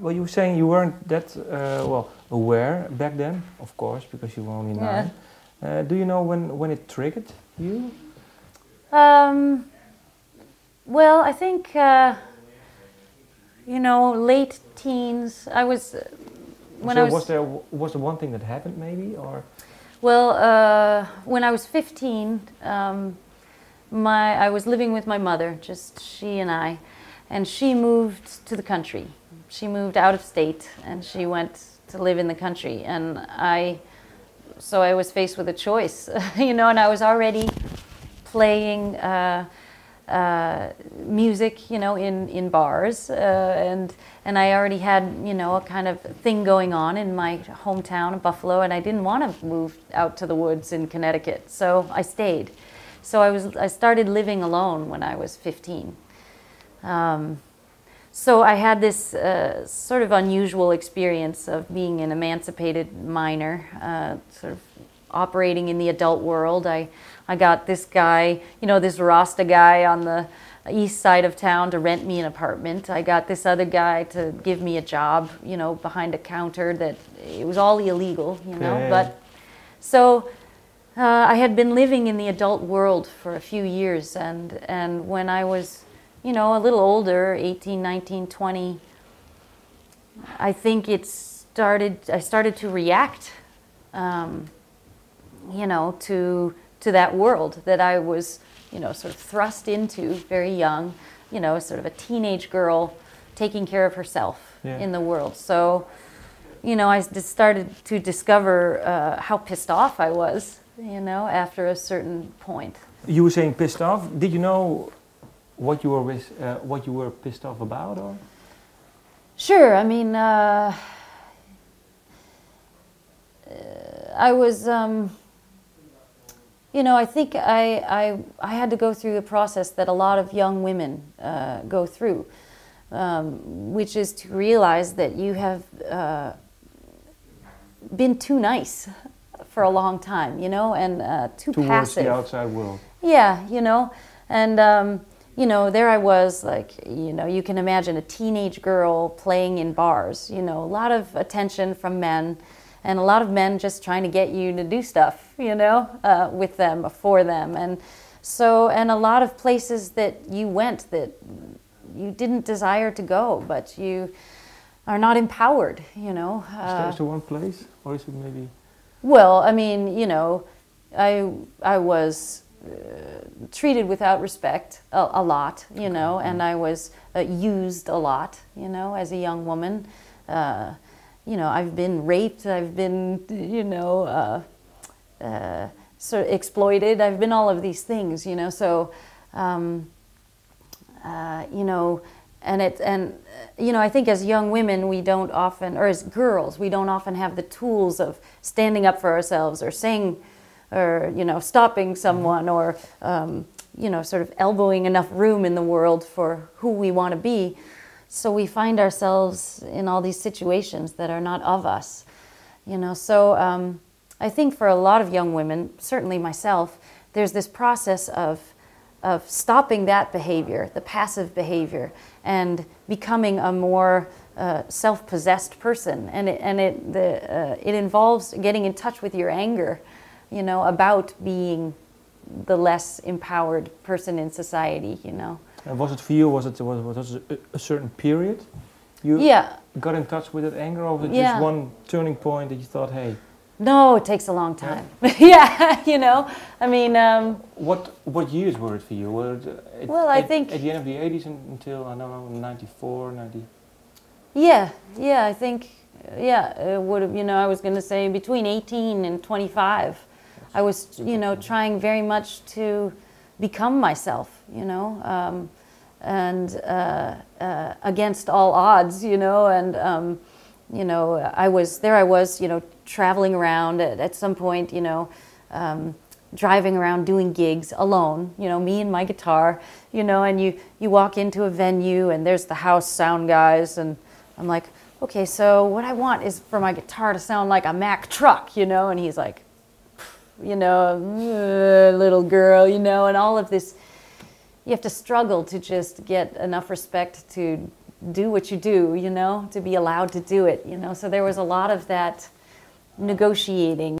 Well, you were saying you weren't that well aware back then, of course, because you were only 9. Do you know when it triggered you? Well, I think you know, late teens. I was when so I was. Was there one thing that happened maybe, or? Well, when I was 15, I was living with my mother, just she and she moved to the country. She moved out of state, and she went to live in the country. And so I was faced with a choice, you know, and I was already playing music, you know, in bars, and I already had, you know, a kind of thing going on in my hometown of Buffalo, and I didn't want to move out to the woods in Connecticut, so I stayed. So I started living alone when I was 15. So I had this sort of unusual experience of being an emancipated minor, sort of operating in the adult world. I got this guy, you know, this Rasta guy on the east side of town to rent me an apartment. I got this other guy to give me a job, you know, behind a counter. That it was all illegal, you know. Yeah. But so I had been living in the adult world for a few years, and when I was, you know, a little older, 18, 19, 20, I think I started to react, you know, to that world that I was, you know, sort of thrust into very young, you know, sort of a teenage girl taking care of herself in the world. So, you know, I just started to discover how pissed off I was, you know, after a certain point. You were saying pissed off. Did you know what you were pissed off about, or? Sure. I mean, I was. You know, I think I had to go through a process that a lot of young women go through, which is to realize that you have been too nice for a long time, you know, and too towards passive. The outside world. Yeah, you know, and you know, there I was, like, you know, you can imagine a teenage girl playing in bars, you know, a lot of attention from men. And a lot of men just trying to get you to do stuff, you know, with them, for them. And so, and a lot of places that you went that you didn't desire to go, but you are not empowered, you know. Is there one place, or is it maybe? Well, I mean, you know, I was treated without respect a lot, you know, and I was used a lot, you know, as a young woman. You know, I've been raped, I've been, you know, sort of exploited, I've been all of these things, you know, so, you know, and you know, I think as young women we don't often, or as girls, we don't often have the tools of standing up for ourselves or saying, or, you know, stopping someone, or, you know, sort of elbowing enough room in the world for who we want to be. So we find ourselves in all these situations that are not of us, you know. So I think for a lot of young women, certainly myself, there's this process of stopping that behavior, the passive behavior, and becoming a more self-possessed person. And it involves getting in touch with your anger, you know, about being the less empowered person in society, you know. And was it for you, was it a certain period you got in touch with that anger, or was it just one turning point that you thought, hey? No, it takes a long time. Yeah, you know, I mean... What years were it for you? Well, I think... At the end of the 80s until, I don't know, 94, 90? Yeah, I think, it would have, you know, I was going to say between 18 and 25. I was, you know, trying very much to become myself, you know, and against all odds, you know, and, you know, I was, you know, traveling around at some point, you know, driving around doing gigs alone, you know, me and my guitar, you know, and you walk into a venue and there's the house sound guys, and I'm like, okay, so what I want is for my guitar to sound like a Mack truck, you know, and he's like, you know, little girl, you know, and all of this, you have to struggle to just get enough respect to do what you do, you know, to be allowed to do it, you know. So there was a lot of that negotiating.